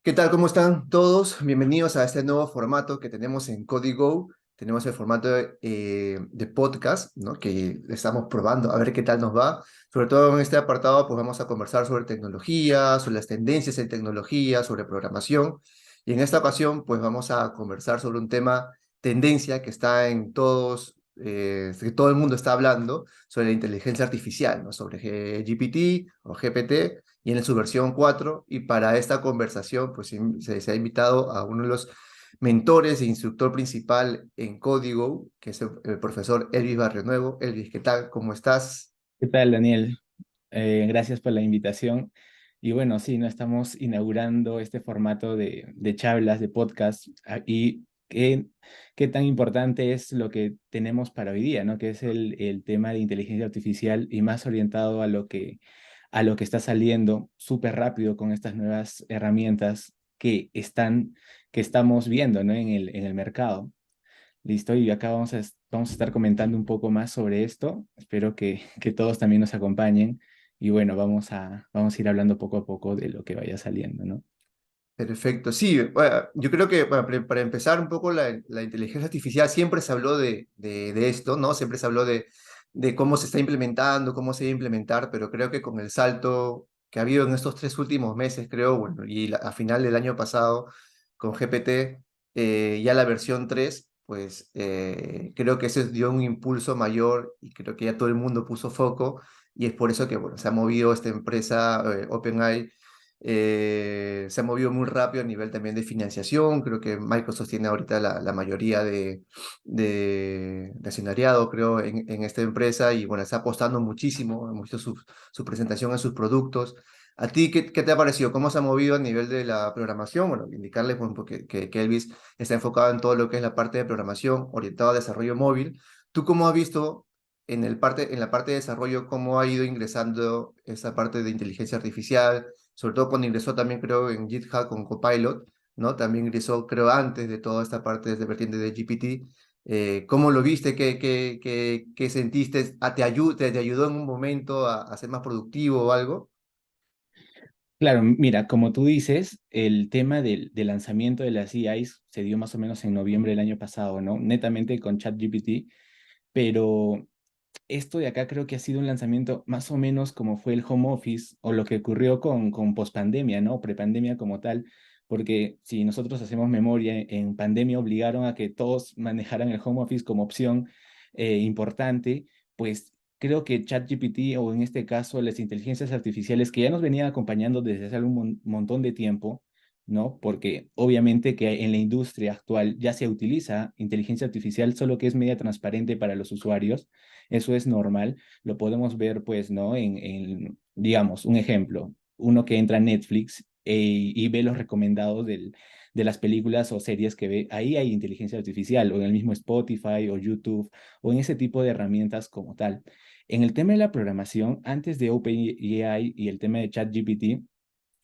¿Qué tal? ¿Cómo están todos? Bienvenidos a este nuevo formato que tenemos en Código. Tenemos el formato de podcast, ¿no? Que estamos probando a ver qué tal nos va. Sobre todo en este apartado, pues vamos a conversar sobre tecnología, sobre las tendencias en tecnología, sobre programación. Y en esta ocasión, pues vamos a conversar sobre un tema tendencia que está en todos, que todo el mundo está hablando, sobre la inteligencia artificial, ¿no? Sobre GPT o GPT y en su versión 4. Y para esta conversación, pues se ha invitado a uno de los mentores e instructor principal en Código, que es el profesor Elvis Barrionuevo. Elvis, ¿qué tal? ¿Cómo estás? ¿Qué tal, Daniel? Gracias por la invitación. Y bueno, sí, no estamos inaugurando este formato de charlas, de podcast, y qué tan importante es lo que tenemos para hoy día, ¿no? Que es el tema de inteligencia artificial y más orientado a lo que está saliendo súper rápido con estas nuevas herramientas que estamos viendo, ¿no? En el mercado. Listo, y acá vamos a estar comentando un poco más sobre esto. Espero que todos también nos acompañen. Y bueno, vamos a ir hablando poco a poco de lo que vaya saliendo, ¿no? Perfecto. Sí, bueno, yo creo que bueno, para empezar un poco la inteligencia artificial siempre se habló de esto, ¿no? Siempre se habló de cómo se está implementando, cómo se va a implementar, pero creo que con el salto que ha habido en estos 3 últimos meses, creo, bueno, y a final del año pasado con GPT, ya la versión 3, pues creo que eso dio un impulso mayor y creo que ya todo el mundo puso foco y es por eso que, bueno, se ha movido esta empresa, OpenAI, se ha movido muy rápido a nivel también de financiación. Creo que Microsoft tiene ahorita la mayoría de accionariado, creo, en esta empresa y bueno, está apostando muchísimo. Hemos visto su presentación en sus productos. ¿A ti qué te ha parecido? ¿Cómo se ha movido a nivel de la programación? Bueno, indicarles bueno, que Elvis está enfocado en todo lo que es la parte de programación orientada a desarrollo móvil. ¿Tú cómo has visto en la parte de desarrollo cómo ha ido ingresando esa parte de inteligencia artificial? Sobre todo cuando ingresó también creo en GitHub con Copilot, ¿no? También ingresó creo antes de toda esta parte de vertiente de GPT. ¿Cómo lo viste? ¿Qué sentiste? ¿Te ayudó en un momento a ser más productivo o algo? Claro, mira, como tú dices, el tema del lanzamiento de las EIs se dio más o menos en noviembre del año pasado, ¿no? Netamente con ChatGPT, pero esto de acá creo que ha sido un lanzamiento más o menos como fue el home office o lo que ocurrió con pospandemia, ¿no? Prepandemia como tal, porque si nosotros hacemos memoria, en pandemia obligaron a que todos manejaran el home office como opción importante, pues creo que ChatGPT o en este caso las inteligencias artificiales que ya nos venían acompañando desde hace un montón de tiempo, ¿no? Porque obviamente que en la industria actual ya se utiliza inteligencia artificial, solo que es media transparente para los usuarios. Eso es normal, lo podemos ver, pues, ¿no? Digamos, un ejemplo, uno que entra a Netflix y ve los recomendados de las películas o series que ve, ahí hay inteligencia artificial, o en el mismo Spotify o YouTube, o en ese tipo de herramientas como tal. En el tema de la programación, antes de OpenAI y el tema de ChatGPT,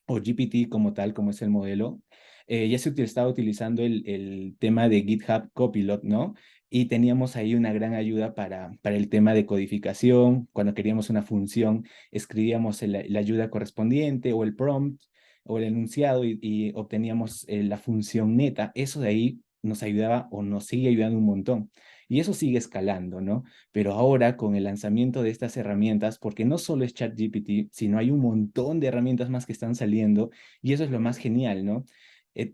o GPT como tal, como es el modelo, ya estaba utilizando el tema de GitHub Copilot, ¿no? Y teníamos ahí una gran ayuda para el tema de codificación. Cuando queríamos una función, escribíamos la ayuda correspondiente o el prompt o el enunciado y obteníamos la función neta. Eso de ahí nos ayudaba o nos sigue ayudando un montón. Y eso sigue escalando, ¿no? Pero ahora con el lanzamiento de estas herramientas, porque no solo es ChatGPT, sino hay un montón de herramientas más que están saliendo y eso es lo más genial, ¿no?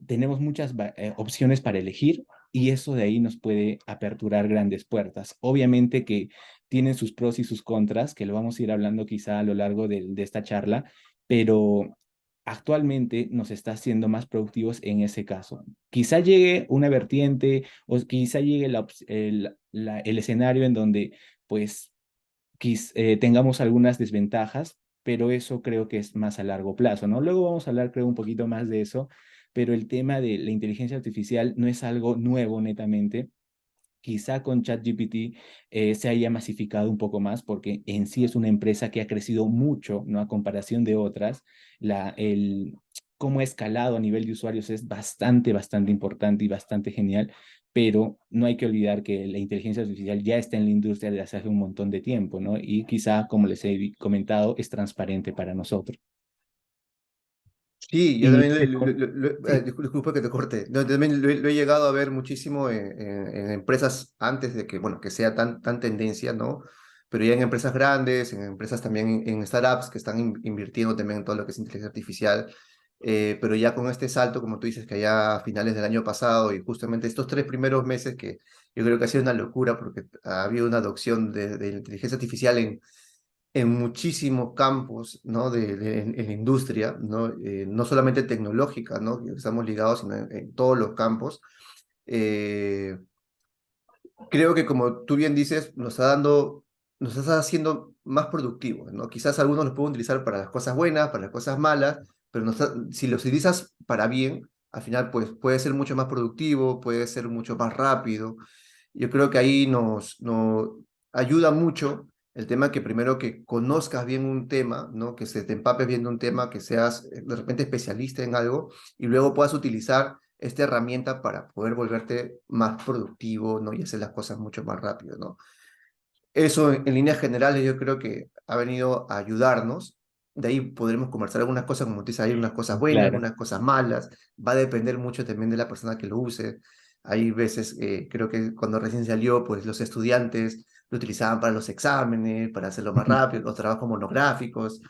Tenemos muchas opciones para elegir y eso de ahí nos puede aperturar grandes puertas. Obviamente que tienen sus pros y sus contras, que lo vamos a ir hablando quizá a lo largo de esta charla, pero actualmente nos está haciendo más productivos en ese caso. Quizá llegue una vertiente o quizá llegue el escenario en donde pues tengamos algunas desventajas, pero eso creo que es más a largo plazo, ¿no? Luego vamos a hablar, creo, un poquito más de eso, pero el tema de la inteligencia artificial no es algo nuevo netamente. Quizá con ChatGPT se haya masificado un poco más porque en sí es una empresa que ha crecido mucho, ¿no? A comparación de otras, cómo ha escalado a nivel de usuarios es bastante importante y bastante genial, pero no hay que olvidar que la inteligencia artificial ya está en la industria desde hace un montón de tiempo, ¿no? Y quizá, como les he comentado, es transparente para nosotros. Sí, yo Y también, sí, disculpa que te corte, no, también lo he llegado a ver muchísimo en empresas antes de que, bueno, que sea tan tendencia, ¿no? Pero ya en empresas grandes, en empresas también en startups que están invirtiendo también en todo lo que es inteligencia artificial, pero ya con este salto, como tú dices, que allá a finales del año pasado y justamente estos 3 primeros meses que yo creo que ha sido una locura porque ha habido una adopción de la inteligencia artificial en muchísimos campos, ¿no? En la industria, ¿no? No solamente tecnológica, ¿no? Que estamos ligados, sino en todos los campos. Eh, Creo que como tú bien dices, nos está haciendo más productivos, ¿no? Quizás algunos los pueden utilizar para las cosas buenas, para las cosas malas, pero si los utilizas para bien, al final pues puede ser mucho más productivo, puede ser mucho más rápido. Yo creo que ahí nos ayuda mucho el tema que primero que conozcas bien un tema, ¿no? Que se te empapes bien de un tema, que seas de repente especialista en algo y luego puedas utilizar esta herramienta para poder volverte más productivo, ¿no? Y hacer las cosas mucho más rápido, ¿no? Eso en líneas generales yo creo que ha venido a ayudarnos. De ahí podremos conversar algunas cosas, como tú dices, hay unas cosas buenas, claro, algunas cosas malas. Va a depender mucho también de la persona que lo use. Hay veces, creo que cuando recién salió, pues los estudiantes lo utilizaban para los exámenes, para hacerlo más rápido, los trabajos monográficos.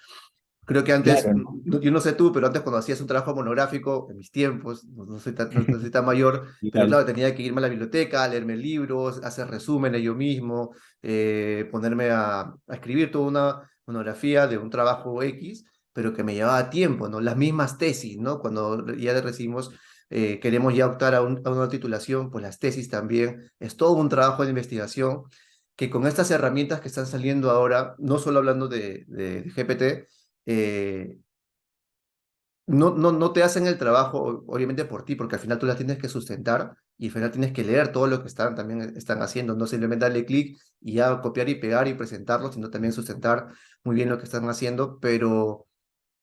Creo que antes, claro, ¿no? yo no sé tú, pero antes cuando hacías un trabajo monográfico, en mis tiempos, no soy no soy tan mayor, pero Igual, claro, tenía que irme a la biblioteca, leerme libros, hacer resúmenes yo mismo, ponerme a escribir toda una monografía de un trabajo X, pero que me llevaba tiempo, ¿no? Las mismas tesis, ¿no? Cuando ya recibimos, queremos ya optar a una titulación, pues las tesis también, es todo un trabajo de investigación que con estas herramientas que están saliendo ahora, no solo hablando de GPT, eh, no te hacen el trabajo, obviamente, por ti, porque al final tú las tienes que sustentar y al final tienes que leer todo lo que también están haciendo, no simplemente darle clic y ya copiar y pegar y presentarlo, sino también sustentar muy bien lo que están haciendo, pero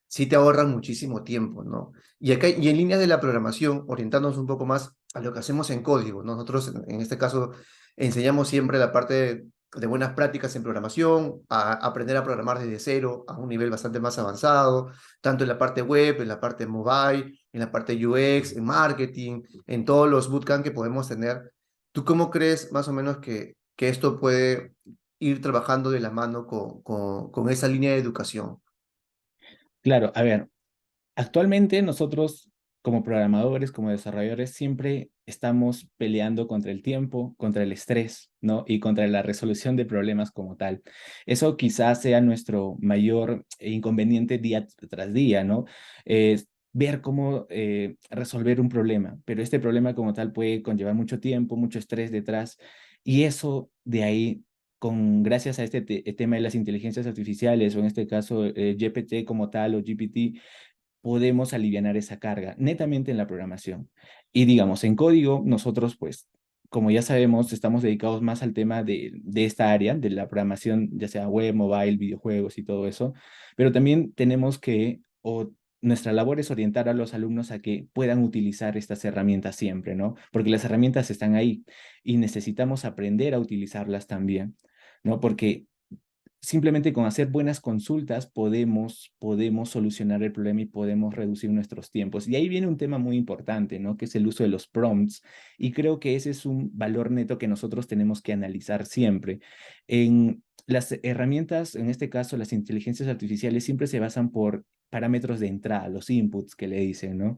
sí te ahorran muchísimo tiempo, ¿no? Y acá, y en líneas de la programación, orientándonos un poco más a lo que hacemos en código, ¿no? Nosotros, en este caso, enseñamos siempre la parte de buenas prácticas en programación, a aprender a programar desde cero a un nivel bastante más avanzado, tanto en la parte web, en la parte mobile, en la parte UX, en marketing, en todos los bootcamps que podemos tener. ¿Tú cómo crees más o menos que esto puede ir trabajando de la mano con esa línea de educación? claro, a ver, actualmente nosotros como programadores, como desarrolladores, siempre estamos peleando contra el tiempo, contra el estrés, ¿no? Y contra la resolución de problemas como tal. Eso quizás sea nuestro mayor inconveniente día tras día, ¿no? Es ver cómo resolver un problema, pero este problema como tal puede conllevar mucho tiempo, mucho estrés detrás, y eso de ahí gracias a este tema de las inteligencias artificiales, o en este caso GPT como tal o GPT, podemos alivianar esa carga netamente en la programación. Y digamos, en código, nosotros pues, como ya sabemos, estamos dedicados más al tema de esta área, de la programación, ya sea web, mobile, videojuegos y todo eso, pero también tenemos que, o nuestra labor es orientar a los alumnos a que puedan utilizar estas herramientas siempre, ¿no? Porque las herramientas están ahí y necesitamos aprender a utilizarlas también, ¿no? Porque simplemente con hacer buenas consultas podemos solucionar el problema y podemos reducir nuestros tiempos. Y ahí viene un tema muy importante, ¿no? Que es el uso de los prompts. Y creo que ese es un valor neto que nosotros tenemos que analizar siempre. En las herramientas, en este caso las inteligencias artificiales, siempre se basan por parámetros de entrada, los inputs que le dicen, ¿no?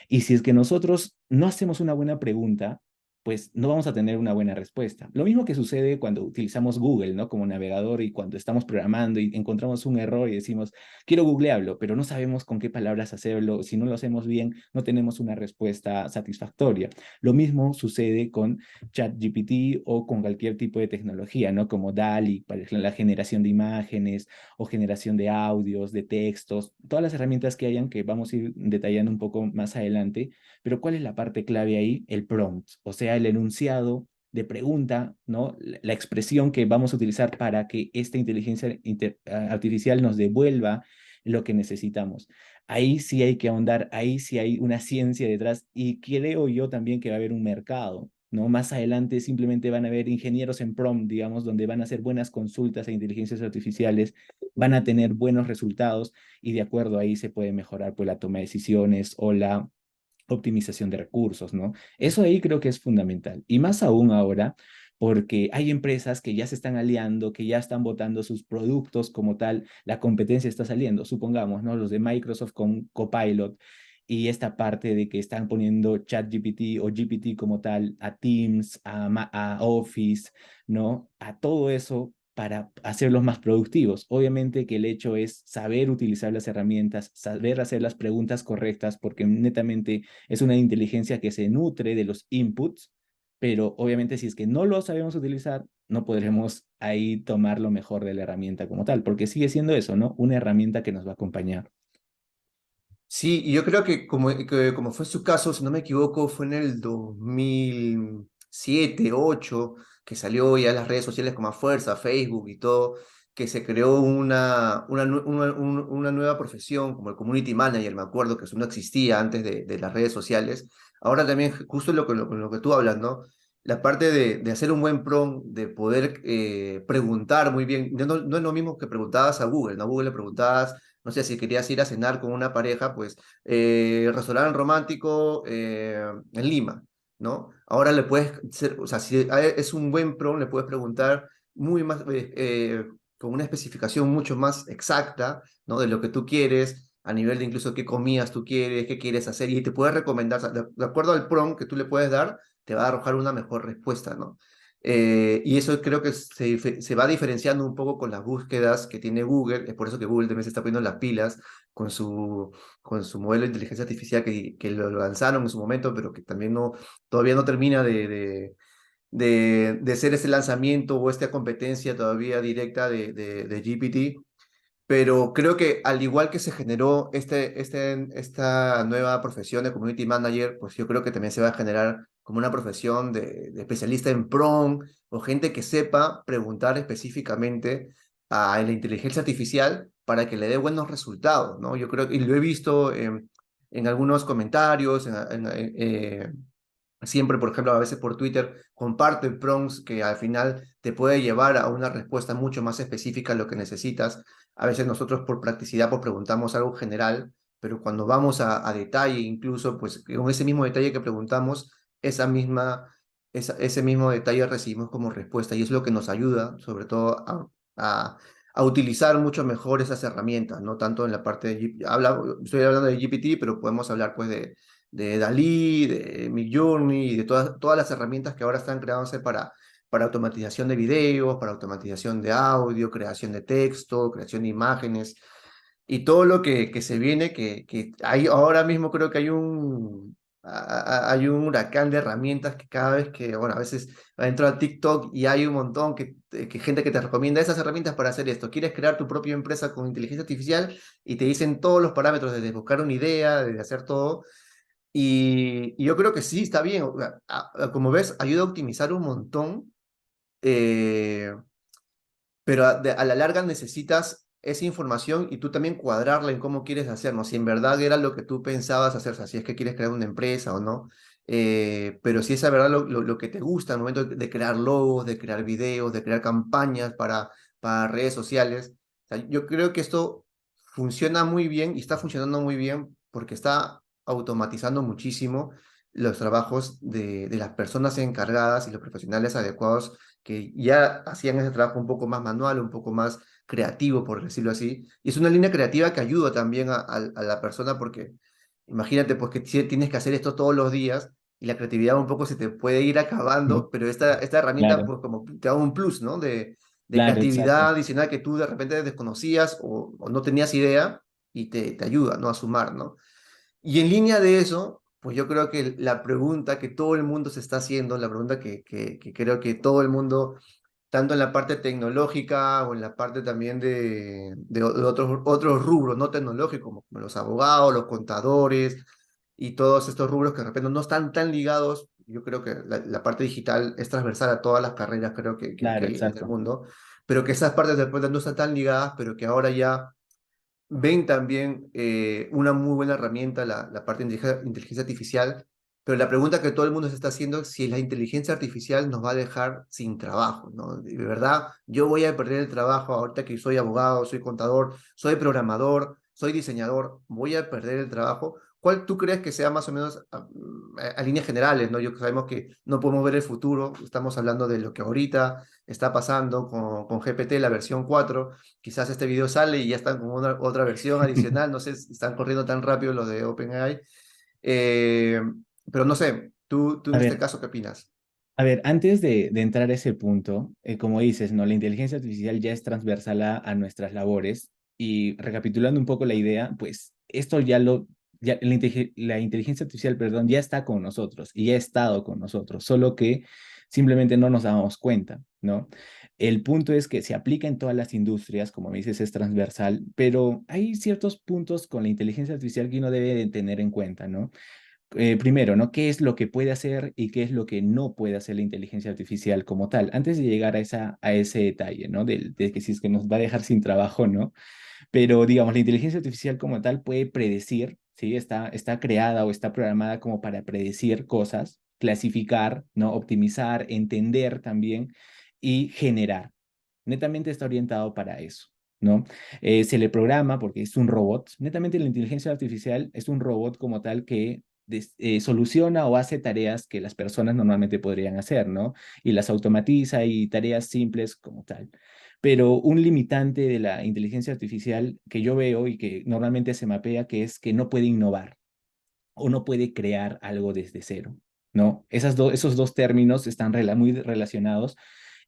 Y si es que nosotros no hacemos una buena pregunta, pues no vamos a tener una buena respuesta. Lo mismo que sucede cuando utilizamos Google, ¿no? Como navegador y cuando estamos programando y encontramos un error y decimos, quiero googlearlo, pero no sabemos con qué palabras hacerlo. Si no lo hacemos bien, no tenemos una respuesta satisfactoria. Lo mismo sucede con ChatGPT o con cualquier tipo de tecnología, ¿no? Como DALI, para la generación de imágenes o generación de audios, de textos, todas las herramientas que hayan que vamos a ir detallando un poco más adelante, pero ¿cuál es la parte clave ahí? El prompt, o sea, el enunciado de pregunta, ¿no? La expresión que vamos a utilizar para que esta inteligencia artificial nos devuelva lo que necesitamos. Ahí sí hay que ahondar, ahí sí hay una ciencia detrás y creo yo también que va a haber un mercado, ¿no? Más adelante simplemente van a haber ingenieros en prompt, digamos, donde van a hacer buenas consultas a inteligencias artificiales, van a tener buenos resultados y de acuerdo ahí se puede mejorar pues la toma de decisiones o la optimización de recursos, ¿no? Eso ahí creo que es fundamental. Y más aún ahora, porque hay empresas que ya se están aliando, que ya están botando sus productos como tal, la competencia está saliendo, supongamos, ¿no? Los de Microsoft con Copilot y esta parte de que están poniendo ChatGPT o GPT como tal a Teams, a Office, ¿no? A todo eso para hacerlos más productivos. Obviamente que el hecho es saber utilizar las herramientas, saber hacer las preguntas correctas, porque netamente es una inteligencia que se nutre de los inputs, pero obviamente si es que no lo sabemos utilizar, no podremos ahí tomar lo mejor de la herramienta como tal, porque sigue siendo eso, ¿no? Una herramienta que nos va a acompañar. Sí, y yo creo que como fue su caso, si no me equivoco, fue en el 2007, 2008, que salió ya las redes sociales con más fuerza, Facebook y todo, que se creó una nueva profesión como el community manager, me acuerdo que eso no existía antes de las redes sociales. Ahora también, justo lo que tú hablas, ¿no? La parte de hacer un buen prompt, de poder preguntar muy bien, no es lo mismo que preguntabas a Google, ¿no? A Google le preguntabas, no sé, si querías ir a cenar con una pareja, pues, restaurante romántico en Lima, ¿no? Ahora le puedes, o sea, si es un buen prompt, le puedes preguntar muy más, con una especificación mucho más exacta, ¿no? De lo que tú quieres, a nivel de incluso qué comidas tú quieres, qué quieres hacer, y te puede recomendar, o sea, de acuerdo al prompt que tú le puedes dar, te va a arrojar una mejor respuesta, ¿no? Y eso creo que se va diferenciando un poco con las búsquedas que tiene Google. Es por eso que Google también se está poniendo las pilas con su modelo de inteligencia artificial que lo lanzaron en su momento, pero que también todavía no termina de ser ese lanzamiento o esta competencia todavía directa de GPT. Pero creo que al igual que se generó esta nueva profesión de community manager, pues yo creo que también se va a generar como una profesión de especialista en prompt o gente que sepa preguntar específicamente a la inteligencia artificial para que le dé buenos resultados, ¿no? Yo creo, y lo he visto en algunos comentarios, siempre, por ejemplo, a veces por Twitter, comparte prompts que al final te puede llevar a una respuesta mucho más específica a lo que necesitas. A veces nosotros por practicidad pues preguntamos algo general, pero cuando vamos a detalle, incluso pues con ese mismo detalle que preguntamos, ese mismo detalle recibimos como respuesta y es lo que nos ayuda sobre todo a utilizar mucho mejor esas herramientas, no tanto en la parte de, estoy hablando de GPT, pero podemos hablar pues de Dalí, de Midjourney y de todas las herramientas que ahora están creándose para automatización de videos, para automatización de audio, creación de texto, creación de imágenes y todo lo que se viene, que hay, ahora mismo creo que hay un huracán de herramientas que cada vez que, bueno, a veces entro a TikTok y hay un montón que gente que te recomienda esas herramientas para hacer esto. ¿Quieres crear tu propia empresa con inteligencia artificial? Y te dicen todos los parámetros, desde buscar una idea, desde hacer todo. Y yo creo que sí, está bien. O sea, como ves, ayuda a optimizar un montón, eh, pero a la larga necesitas esa información y tú también cuadrarla en cómo quieres hacerlo. Si en verdad era lo que tú pensabas hacer, o sea, si es que quieres crear una empresa o no. Pero si es a verdad lo que te gusta al momento de crear logos, de crear videos, de crear campañas para redes sociales. O sea, yo creo que esto funciona muy bien y está funcionando muy bien porque está automatizando muchísimo los trabajos de las personas encargadas y los profesionales adecuados que ya hacían ese trabajo un poco más manual, un poco más creativo, por decirlo así. Y es una línea creativa que ayuda también a la persona porque imagínate pues que tienes que hacer esto todos los días y la creatividad un poco se te puede ir Ujú. acabando, pero esta herramienta Claro, pues como te da un plus, ¿no? De claro, creatividad exacto. adicional que tú de repente desconocías o no tenías idea y te ayuda, ¿no? A sumar, ¿no? Y en línea de eso, pues yo creo que la pregunta que todo el mundo se está haciendo, la pregunta que creo que todo el mundo, tanto en la parte tecnológica o en la parte también de otros rubros no tecnológicos, como los abogados, los contadores y todos estos rubros que de repente no están tan ligados. Yo creo que la parte digital es transversal a todas las carreras, creo que Claro, hay en el exacto. mundo, pero que esas partes de repente no están tan ligadas, pero que ahora ya ven también una muy buena herramienta, la parte de inteligencia artificial, Pero la pregunta que todo el mundo se está haciendo es si la inteligencia artificial nos va a dejar sin trabajo, ¿no? De verdad, yo voy a perder el trabajo ahorita que soy abogado, soy contador, soy programador, soy diseñador, voy a perder el trabajo. ¿Cuál tú crees que sea más o menos a líneas generales, ¿no? Yo sabemos que no podemos ver el futuro, estamos hablando de lo que ahorita está pasando con GPT, la versión 4. Quizás este video sale y ya están con otra versión adicional, no sé, están corriendo tan rápido los de OpenAI. Eh, pero no sé, tú en A este ver, caso, ¿qué opinas? A ver, antes de entrar a ese punto, como dices, ¿no? La inteligencia artificial ya es transversal a nuestras labores y recapitulando un poco la idea, pues esto la inteligencia artificial, perdón, ya está con nosotros y ya ha estado con nosotros, solo que simplemente no nos damos cuenta, ¿no? El punto es que se aplica en todas las industrias, como me dices, es transversal, pero hay ciertos puntos con la inteligencia artificial que uno debe de tener en cuenta, ¿no? Primero, ¿no? ¿Qué es lo que puede hacer y qué es lo que no puede hacer la inteligencia artificial como tal? Antes de llegar a ese detalle, ¿no? De que si es que nos va a dejar sin trabajo, ¿no? Pero, digamos, la inteligencia artificial como tal puede predecir, ¿sí? Está creada o está programada como para predecir cosas, clasificar, ¿no? Optimizar, entender también y generar. Netamente está orientado para eso. ¿No? Se le programa porque es un robot. Netamente la inteligencia artificial es un robot como tal que soluciona o hace tareas que las personas normalmente podrían hacer, ¿no? Y las automatiza y tareas simples como tal. Pero un limitante de la inteligencia artificial que yo veo y que normalmente se mapea, que es que no puede innovar o no puede crear algo desde cero, ¿no? Esos dos términos están muy relacionados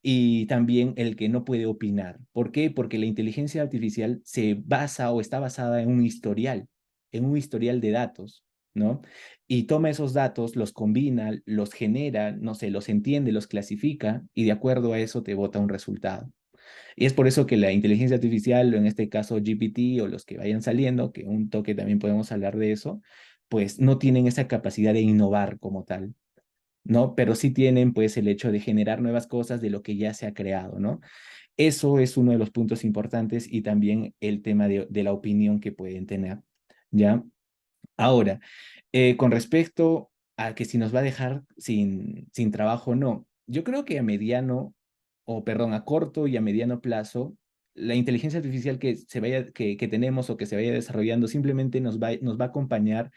y también el que no puede opinar. ¿Por qué? Porque la inteligencia artificial se basa o está basada en un historial de datos, ¿no? Y toma esos datos, los combina, los genera, no sé, los entiende, los clasifica y de acuerdo a eso te bota un resultado. Y es por eso que la inteligencia artificial, o en este caso GPT o los que vayan saliendo, que un toque también podemos hablar de eso, pues no tienen esa capacidad de innovar como tal, ¿no? Pero sí tienen pues el hecho de generar nuevas cosas de lo que ya se ha creado, ¿no? Eso es uno de los puntos importantes y también el tema de la opinión que pueden tener, ¿ya? Ahora, con respecto a que si nos va a dejar sin trabajo o no, yo creo que a mediano, o perdón, a corto y a mediano plazo, la inteligencia artificial que tenemos o que se vaya desarrollando simplemente nos va a acompañar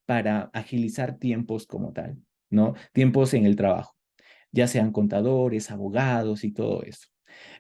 para agilizar tiempos como tal, ¿no? Tiempos en el trabajo, ya sean contadores, abogados y todo eso.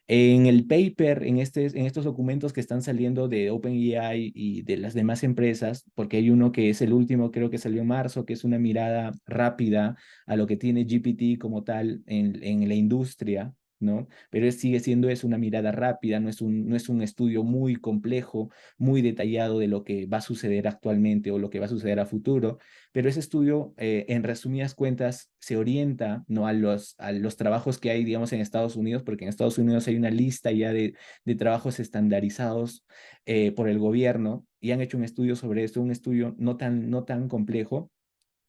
En el paper, en estos documentos que están saliendo de OpenAI y de las demás empresas, porque hay uno que es el último, creo que salió en marzo, que es una mirada rápida a lo que tiene GPT como tal en la industria, ¿no? Pero sigue siendo es una mirada rápida, no es un estudio muy complejo, muy detallado de lo que va a suceder actualmente o lo que va a suceder a futuro, pero ese estudio, en resumidas cuentas, se orienta, ¿no? A los trabajos que hay, digamos, en Estados Unidos, porque en Estados Unidos hay una lista ya de trabajos estandarizados por el gobierno y han hecho un estudio sobre esto, un estudio no tan complejo,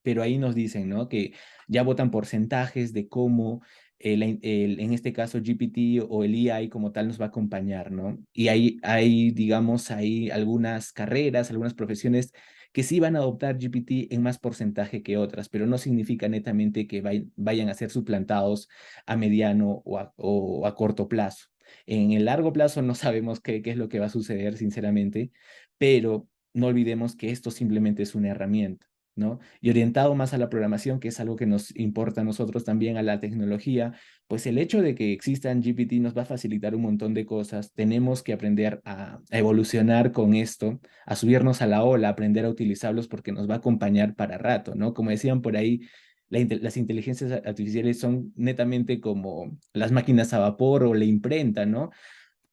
pero ahí nos dicen, ¿no? Que ya votan porcentajes de cómo en este caso GPT o el AI como tal nos va a acompañar, ¿no? Y hay, digamos, hay algunas carreras, algunas profesiones que sí van a adoptar GPT en más porcentaje que otras, pero no significa netamente que vayan a ser suplantados a mediano o a corto plazo. En el largo plazo no sabemos qué es lo que va a suceder, sinceramente, pero no olvidemos que esto simplemente es una herramienta. ¿No? Y orientado más a la programación, que es algo que nos importa a nosotros también, a la tecnología, pues el hecho de que existan GPT nos va a facilitar un montón de cosas. Tenemos que aprender a evolucionar con esto, a subirnos a la ola, a aprender a utilizarlos porque nos va a acompañar para rato, ¿no? Como decían por ahí, las inteligencias artificiales son netamente como las máquinas a vapor o la imprenta, ¿no?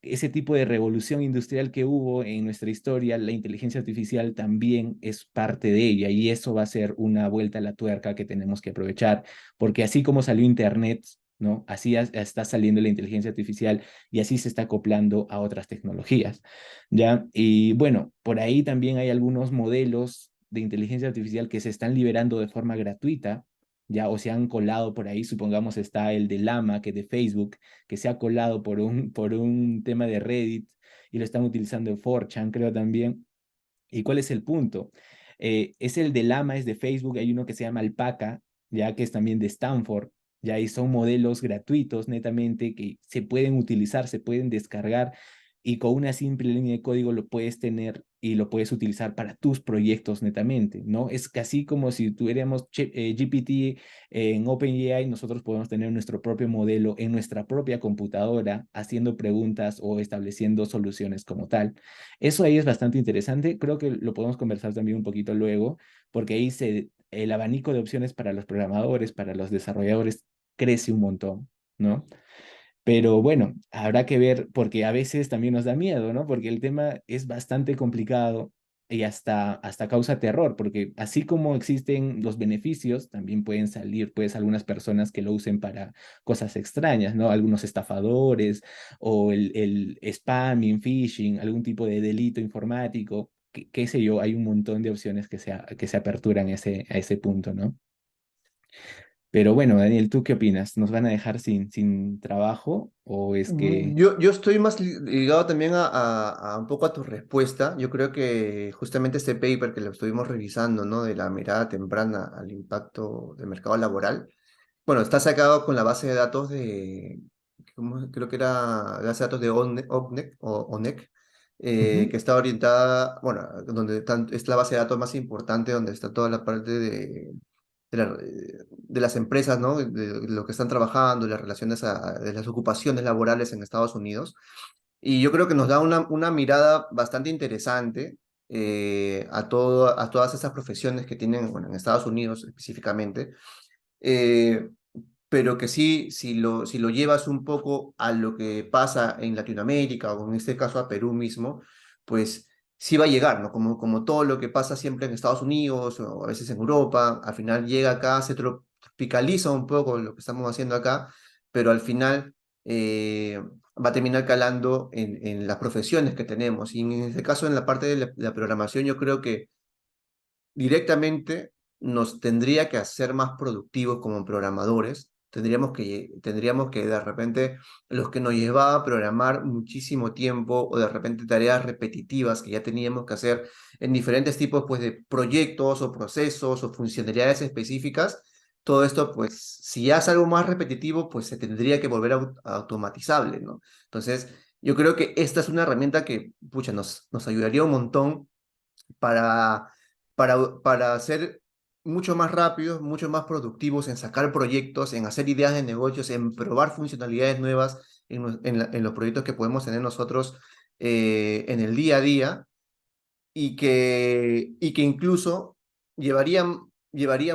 Ese tipo de revolución industrial que hubo en nuestra historia, la inteligencia artificial también es parte de ella y eso va a ser una vuelta a la tuerca que tenemos que aprovechar, porque así como salió Internet, ¿no? Así está saliendo la inteligencia artificial y así se está acoplando a otras tecnologías, ¿ya? Y bueno, por ahí también hay algunos modelos de inteligencia artificial que se están liberando de forma gratuita, ya, o se han colado por ahí, supongamos está el de Llama, que de Facebook, que se ha colado por un tema de Reddit y lo están utilizando en 4chan, creo también. ¿Y cuál es el punto? Es el de Llama, es de Facebook, hay uno que se llama Alpaca, ya que es también de Stanford, ya y son modelos gratuitos netamente que se pueden utilizar, se pueden descargar y con una simple línea de código lo puedes tener y lo puedes utilizar para tus proyectos netamente, ¿no? Es casi como si tuviéramos GPT en OpenAI, nosotros podemos tener nuestro propio modelo en nuestra propia computadora, haciendo preguntas o estableciendo soluciones como tal. Eso ahí es bastante interesante, creo que lo podemos conversar también un poquito luego, porque ahí el abanico de opciones para los programadores, para los desarrolladores, crece un montón, ¿no? Pero bueno, habrá que ver, porque a veces también nos da miedo, ¿no? Porque el tema es bastante complicado y hasta causa terror, porque así como existen los beneficios, también pueden salir, pues, algunas personas que lo usen para cosas extrañas, ¿no? Algunos estafadores o el spamming, phishing, algún tipo de delito informático, qué sé yo, hay un montón de opciones que se aperturan a ese punto, ¿no? Pero bueno, Daniel, ¿tú qué opinas? ¿Nos van a dejar sin trabajo o es que... Yo estoy más ligado también a un poco a tu respuesta. Yo creo que justamente este paper que lo estuvimos revisando, ¿no? De la mirada temprana al impacto del mercado laboral, bueno, está sacado con la base de datos de, creo que era la base de datos de ONEC, Ujú, que está orientada, bueno, donde es la base de datos más importante, donde está toda la parte de las empresas, ¿no? De lo que están trabajando, las relaciones, de las ocupaciones laborales en Estados Unidos. Y yo creo que nos da una mirada bastante interesante a todas esas profesiones que tienen, bueno, en Estados Unidos específicamente. Eh, pero que sí, si lo llevas un poco a lo que pasa en Latinoamérica o en este caso a Perú mismo, pues sí va a llegar, ¿no? Como todo lo que pasa siempre en Estados Unidos o a veces en Europa, al final llega acá, se tropicaliza un poco lo que estamos haciendo acá, pero al final va a terminar calando en las profesiones que tenemos. Y en este caso, en la parte de la programación, yo creo que directamente nos tendría que hacer más productivos como programadores. Tendríamos que de repente los que nos llevaba a programar muchísimo tiempo o de repente tareas repetitivas que ya teníamos que hacer en diferentes tipos pues, de proyectos o procesos o funcionalidades específicas, todo esto pues si ya es algo más repetitivo pues se tendría que volver automatizable, ¿no? Entonces yo creo que esta es una herramienta que pucha, nos ayudaría un montón para, para ser mucho más rápidos, mucho más productivos en sacar proyectos, en hacer ideas de negocios, en probar funcionalidades nuevas en los proyectos que podemos tener nosotros en el día a día y que incluso llevaría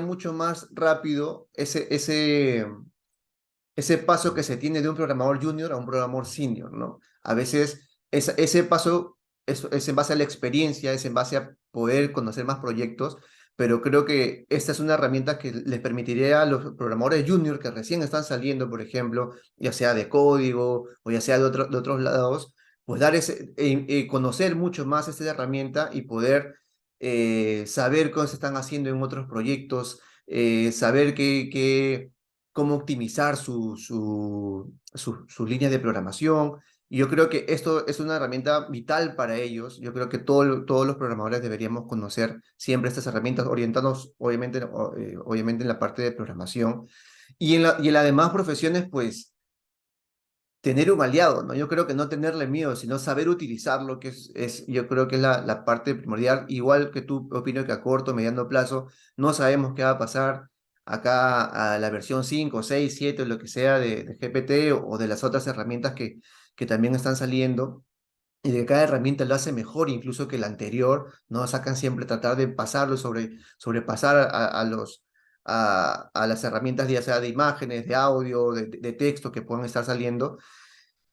mucho más rápido ese paso que se tiene de un programador junior a un programador senior, ¿no? A veces ese paso es en base a la experiencia, es en base a poder conocer más proyectos, pero creo que esta es una herramienta que les permitiría a los programadores junior que recién están saliendo, por ejemplo, ya sea de código o ya sea de otros lados, pues conocer mucho más esta herramienta y poder saber cómo se están haciendo en otros proyectos, saber cómo optimizar sus líneas de programación. Y yo creo que esto es una herramienta vital para ellos. Yo creo que todos los programadores deberíamos conocer siempre estas herramientas, orientarnos obviamente en la parte de programación. Y en las demás profesiones, pues tener un aliado, ¿no? Yo creo que no tenerle miedo, sino saber utilizarlo, que yo creo que es la parte primordial. Igual que tú, opino que a corto, mediano plazo, no sabemos qué va a pasar acá a la versión 5 6 7 o lo que sea de GPT o de las otras herramientas que también están saliendo y de que cada herramienta lo hace mejor incluso que la anterior, ¿no? Sacan siempre tratar de pasarlo, sobrepasar a las herramientas ya sea de imágenes, de audio, de texto que puedan estar saliendo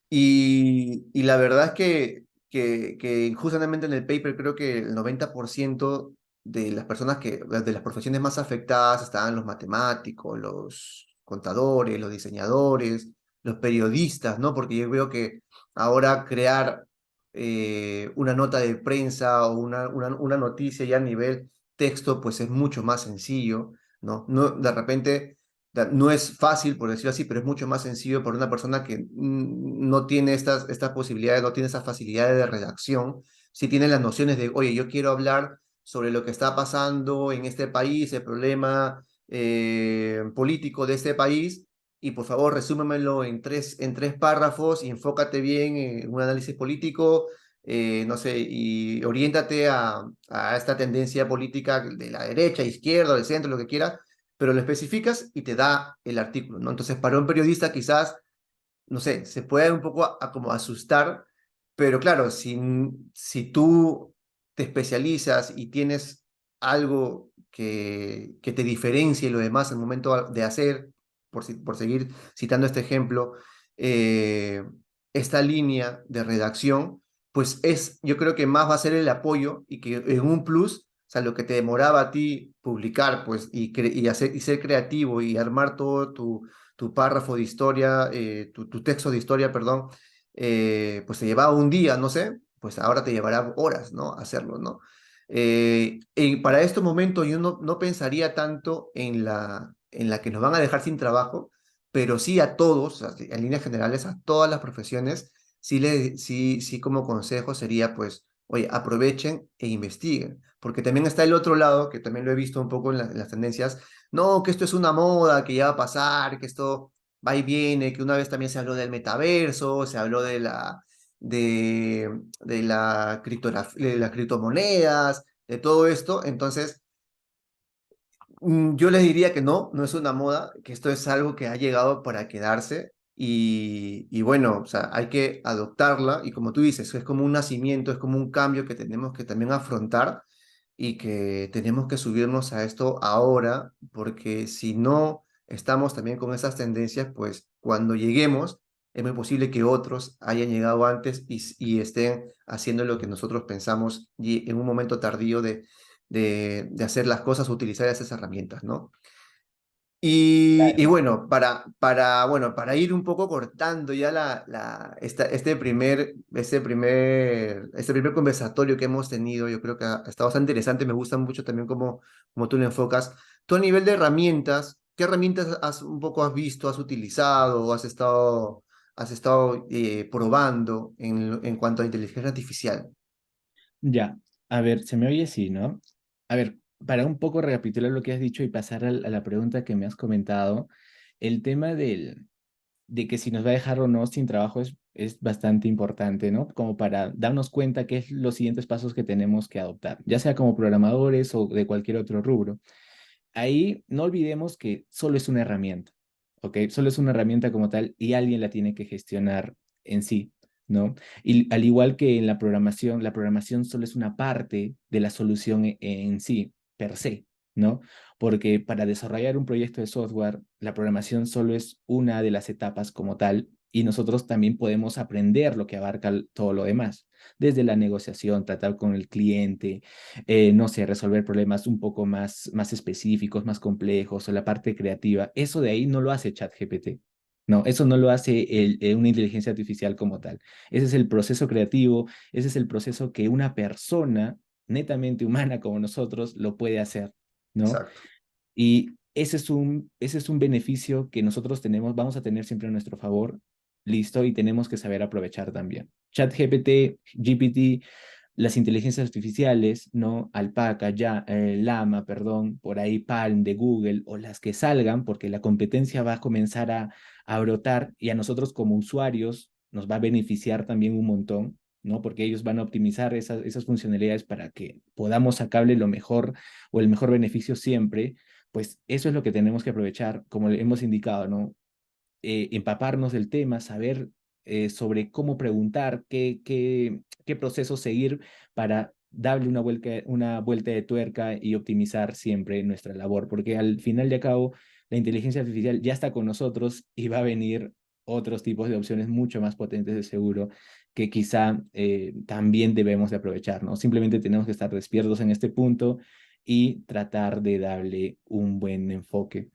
y la verdad es que justamente en el paper creo que el 90% de las personas de las profesiones más afectadas estaban los matemáticos, los contadores, los diseñadores, los periodistas, ¿no? Porque yo veo que ahora crear una nota de prensa o una noticia ya a nivel texto, pues es mucho más sencillo, ¿no? No, de repente no es fácil, por decirlo así, pero es mucho más sencillo para una persona que no tiene estas posibilidades, no tiene esas facilidades de redacción, si tiene las nociones de, oye, yo quiero hablar sobre lo que está pasando en este país, el problema político de este país, y por favor resúmemelo en tres párrafos y enfócate bien en un análisis político, no sé, y oriéntate a esta tendencia política de la derecha, izquierda, del centro, lo que quieras, pero lo especificas y te da el artículo, ¿no? Entonces, para un periodista quizás no sé, se puede un poco como asustar, pero claro, si tú te especializas y tienes algo que te diferencie lo demás al momento de hacer, por seguir citando este ejemplo, eh, esta línea de redacción, pues yo creo que más va a ser el apoyo y que en un plus, o sea, lo que te demoraba a ti publicar, pues, y ser creativo y armar todo tu párrafo de historia, tu texto de historia, perdón, pues te llevaba un día, no sé, pues ahora te llevará horas, ¿no? Hacerlo, ¿no? Y para estos momentos yo no pensaría tanto en la que nos van a dejar sin trabajo, pero sí a todos, o sea, en líneas generales, a todas las profesiones, sí como consejo sería, pues, oye, aprovechen e investiguen, porque también está el otro lado, que también lo he visto un poco en las tendencias, no, que esto es una moda, que ya va a pasar, que esto va y viene, que una vez también se habló del metaverso, se habló de las criptomonedas, de todo esto. Entonces, yo les diría que no es una moda, que esto es algo que ha llegado para quedarse y bueno, o sea, hay que adoptarla y como tú dices, es como un nacimiento, es como un cambio que tenemos que también afrontar y que tenemos que subirnos a esto ahora, porque si no estamos también con esas tendencias, pues cuando lleguemos, es muy posible que otros hayan llegado antes y estén haciendo lo que nosotros pensamos y en un momento tardío de hacer las cosas, utilizar esas herramientas, ¿no? Y Claro. bueno, para ir un poco cortando ya este primer conversatorio que hemos tenido, yo creo que ha estado bastante interesante, me gusta mucho también cómo tú lo enfocas. Tú a nivel de herramientas, ¿qué herramientas un poco has visto, has utilizado o has estado probando en cuanto a inteligencia artificial? Ya, a ver, se me oye así, ¿no? A ver, para un poco recapitular lo que has dicho y pasar a la pregunta que me has comentado, el tema de que si nos va a dejar o no sin trabajo es bastante importante, ¿no? Como para darnos cuenta qué es los siguientes pasos que tenemos que adoptar, ya sea como programadores o de cualquier otro rubro. Ahí no olvidemos que solo es una herramienta, ¿ok? Solo es una herramienta como tal y alguien la tiene que gestionar en sí, ¿no? Y al igual que en la programación solo es una parte de la solución en sí, per se, ¿no? Porque para desarrollar un proyecto de software, la programación solo es una de las etapas como tal y nosotros también podemos aprender lo que abarca todo lo demás, desde la negociación, tratar con el cliente, no sé, resolver problemas un poco más específicos, más complejos, o la parte creativa. Eso de ahí no lo hace ChatGPT. No, eso no lo hace una inteligencia artificial como tal. Ese es el proceso creativo, ese es el proceso que una persona netamente humana como nosotros lo puede hacer, ¿no? Exacto, Y ese es un beneficio que nosotros tenemos, vamos a tener siempre a nuestro favor, listo, y tenemos que saber aprovechar también. ChatGPT, GPT, las inteligencias artificiales, ¿no? Alpaca, ya, Llama, perdón, por ahí Palm de Google o las que salgan, porque la competencia va a comenzar a brotar y a nosotros como usuarios nos va a beneficiar también un montón, ¿no? Porque ellos van a optimizar esas funcionalidades para que podamos sacarle lo mejor o el mejor beneficio siempre. Pues eso es lo que tenemos que aprovechar, como le hemos indicado, ¿no? Empaparnos del tema, saber sobre cómo preguntar, qué proceso seguir para darle una vuelta de tuerca y optimizar siempre nuestra labor, porque al final de cabo la inteligencia artificial ya está con nosotros y va a venir otros tipos de opciones mucho más potentes de seguro que quizá también debemos de aprovechar, ¿no? Simplemente tenemos que estar despiertos en este punto y tratar de darle un buen enfoque.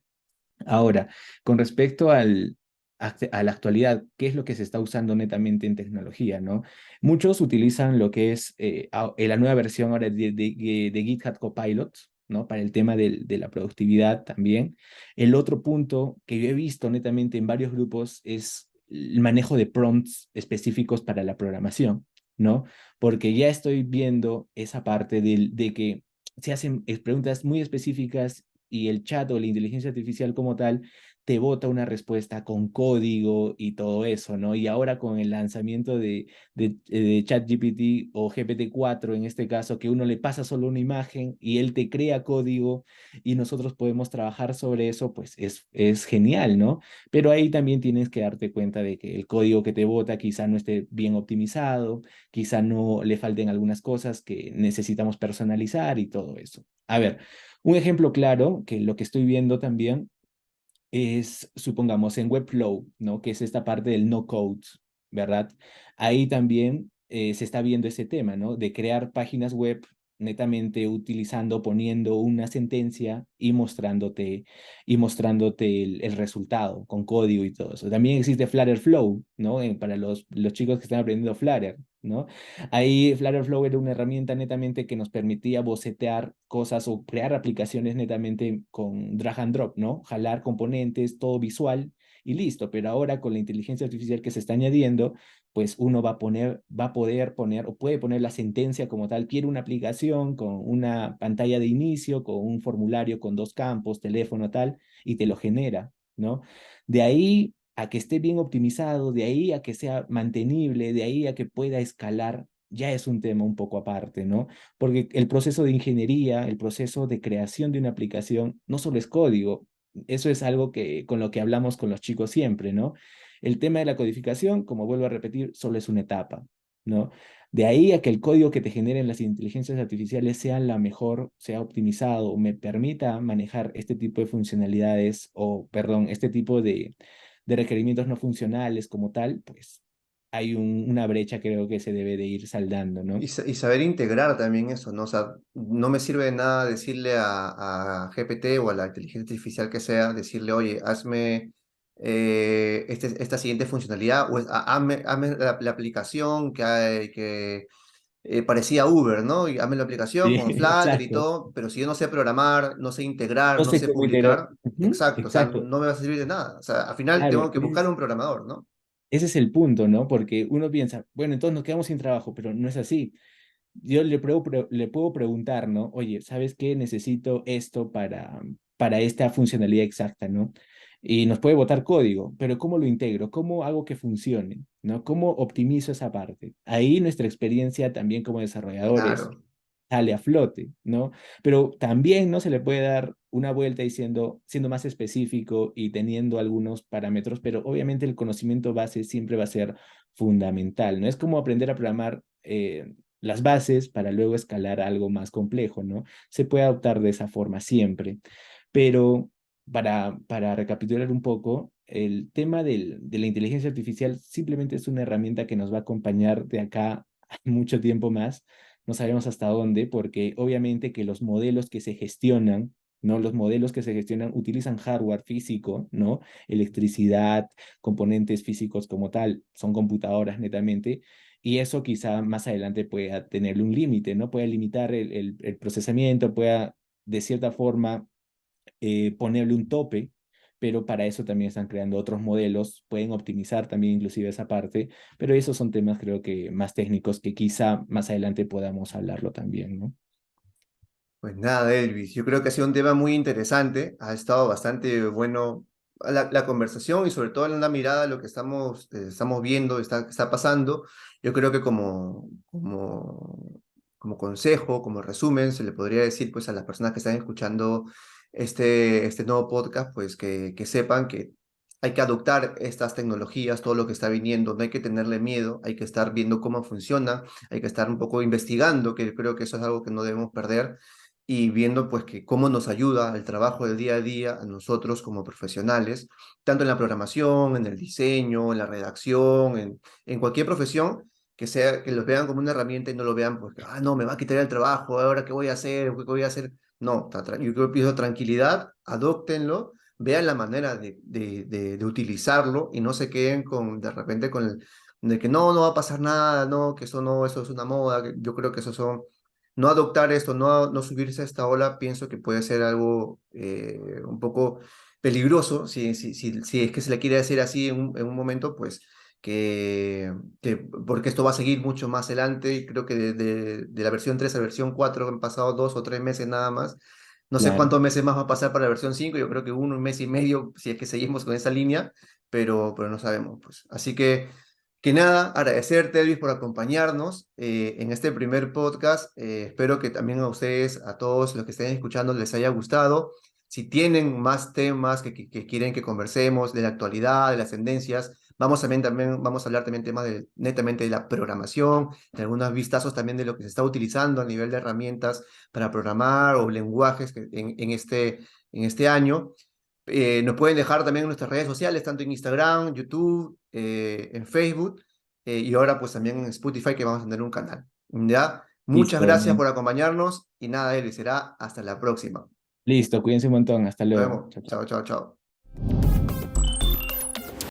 Ahora, con respecto a la actualidad, ¿qué es lo que se está usando netamente en tecnología, ¿no? Muchos utilizan lo que es la nueva versión ahora de GitHub Copilot, ¿no? Para el tema de la productividad también. El otro punto que yo he visto netamente en varios grupos es el manejo de prompts específicos para la programación, ¿no? Porque ya estoy viendo esa parte de que se hacen preguntas muy específicas y el chat o la inteligencia artificial como tal te bota una respuesta con código y todo eso, ¿no? Y ahora con el lanzamiento de ChatGPT o GPT-4 en este caso, que uno le pasa solo una imagen y él te crea código y nosotros podemos trabajar sobre eso, pues es genial, ¿no? Pero ahí también tienes que darte cuenta de que el código que te bota quizá no esté bien optimizado, quizá no le falten algunas cosas que necesitamos personalizar y todo eso. A ver, un ejemplo claro, que lo que estoy viendo también es, supongamos, en Webflow, ¿no? Que es esta parte del no code, ¿verdad? Ahí también se está viendo ese tema, ¿no? De crear páginas web netamente utilizando, poniendo una sentencia y mostrándote el resultado con código y todo eso. También existe Flutter Flow, ¿no? Para los chicos que están aprendiendo Flutter, ¿no? Ahí Flutter Flow era una herramienta netamente que nos permitía bocetear cosas o crear aplicaciones netamente con drag and drop, ¿no? Jalar componentes, todo visual y listo. Pero ahora con la inteligencia artificial que se está añadiendo, pues uno va a poder poner o puede poner la sentencia como tal. Quiero una aplicación con una pantalla de inicio, con un formulario con dos campos, teléfono tal, y te lo genera, ¿no? De ahí a que esté bien optimizado, de ahí a que sea mantenible, de ahí a que pueda escalar, ya es un tema un poco aparte, ¿no? Porque el proceso de ingeniería, el proceso de creación de una aplicación, no solo es código, eso es algo que con lo que hablamos con los chicos siempre, ¿no? El tema de la codificación, como vuelvo a repetir, solo es una etapa, ¿no? De ahí a que el código que te generen las inteligencias artificiales sea la mejor, sea optimizado, me permita manejar este tipo de funcionalidades o, perdón, este tipo de requerimientos no funcionales como tal, pues hay una brecha creo que se debe de ir saldando, ¿no? Y saber integrar también eso, ¿no? O sea, no me sirve de nada decirle a GPT o a la inteligencia artificial que sea, decirle, oye, hazme esta siguiente funcionalidad, o hazme la aplicación que parecía Uber, ¿no? Y hazme la aplicación Sí, con Flutter y exacto. todo, pero si yo no sé programar, no sé integrar, No no sé sé cómo integrar. publicar, Ujú, exacto, o sea, exacto. no me va a servir de nada. O sea, al final Claro, tengo que buscar un programador, ¿no? ese es el punto, ¿no? Porque uno piensa, bueno, entonces nos quedamos sin trabajo, pero no es así. Yo le puedo preguntar, ¿no? Oye, ¿sabes qué? Necesito esto para esta funcionalidad exacta, ¿no? Y nos puede botar código, pero ¿cómo lo integro? ¿Cómo hago que funcione? ¿No? ¿Cómo optimizo esa parte? Ahí nuestra experiencia también como desarrolladores Claro. sale a flote, ¿no? Pero también no se le puede dar una vuelta diciendo, siendo más específico y teniendo algunos parámetros, pero obviamente el conocimiento base siempre va a ser fundamental, ¿no? Es como aprender a programar las bases para luego escalar a algo más complejo, ¿no? Se puede adoptar de esa forma siempre, pero para recapitular un poco, el tema de la inteligencia artificial simplemente es una herramienta que nos va a acompañar de acá a mucho tiempo más, no sabemos hasta dónde, porque obviamente que los modelos que se gestionan, ¿no? Los modelos que se gestionan utilizan hardware físico, ¿no? Electricidad, componentes físicos como tal, son computadoras netamente, y eso quizá más adelante pueda tenerle un límite, ¿no? Pueda limitar el procesamiento, pueda de cierta forma ponerle un tope, pero para eso también están creando otros modelos, pueden optimizar también inclusive esa parte, pero esos son temas creo que más técnicos que quizá más adelante podamos hablarlo también, ¿no? Pues nada, Elvis, yo creo que ha sido un tema muy interesante, ha estado bastante bueno la conversación y sobre todo en una mirada a lo que estamos viendo, está pasando. Yo creo que como consejo, como resumen, se le podría decir pues a las personas que están escuchando este nuevo podcast, pues que sepan que hay que adoptar estas tecnologías, todo lo que está viniendo, no hay que tenerle miedo, hay que estar viendo cómo funciona, hay que estar un poco investigando, que yo creo que eso es algo que no debemos perder y viendo pues que cómo nos ayuda el trabajo del día a día a nosotros como profesionales, tanto en la programación, en el diseño, en la redacción, en cualquier profesión, que sea, que los vean como una herramienta y no lo vean pues, ah, no, me va a quitar el trabajo, ahora qué voy a hacer, qué voy a hacer. No, yo creo que pido tranquilidad, adóptenlo, vean la manera de utilizarlo y no se queden con, de repente con el, de que no va a pasar nada, no, que eso no, eso es una moda, yo creo que eso son no adoptar esto, no subirse a esta ola, pienso que puede ser algo un poco peligroso, si es que se le quiere decir así en un momento, pues porque esto va a seguir mucho más adelante y creo que de la versión 3 a la versión 4 han pasado 2 o 3 meses nada más. No sé Claro. cuántos meses más va a pasar para la versión 5, yo creo que 1 mes y medio si es que seguimos con esa línea, pero no sabemos, pues. Así que nada, agradecerte, Elvis, por acompañarnos en este primer podcast. Espero que también a ustedes, a todos los que estén escuchando, les haya gustado. Si tienen más temas que quieren que conversemos de la actualidad, de las tendencias, vamos a hablar también temas netamente de la programación, de algunos vistazos también de lo que se está utilizando a nivel de herramientas para programar o lenguajes en este año. Nos pueden dejar también en nuestras redes sociales, tanto en Instagram, YouTube, en Facebook, y ahora pues también en Spotify, que vamos a tener un canal. ¿Ya? Muchas Listo, gracias por acompañarnos y nada, Eli, será hasta la próxima. listo, cuídense un montón, hasta Nos luego. vemos. Chao, chao. Chao, chao, chao.